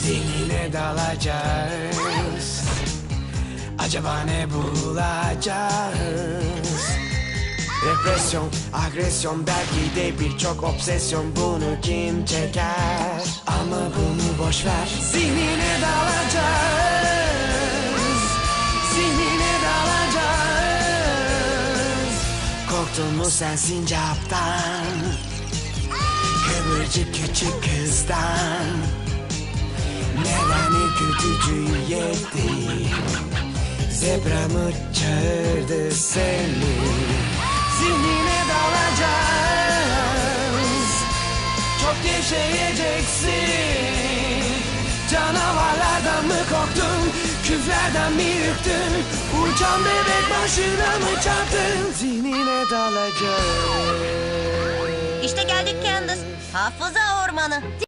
Zihnine dalacağız. Acaba ne bulacağız? Represyon, agresyon, belki de birçok obsesyon. Bunu kim çeker? Ama bunu boş ver. Zihnine dalacağız. Zihnine dalacağız. Korktun mu sen sincaptan? Kıvırcık küçük kızdan. Neden ürkütücü yedi? Zebra mı çağırdı seni? Zihnine dalacağız. Çok yaşayacaksın. Canavarlardan mı korktun? Küflerden mi ürktün? Uçan bebek başına mı çarptın? Zihnine dalacağız. İşte geldik Candace. Hafıza ormanı.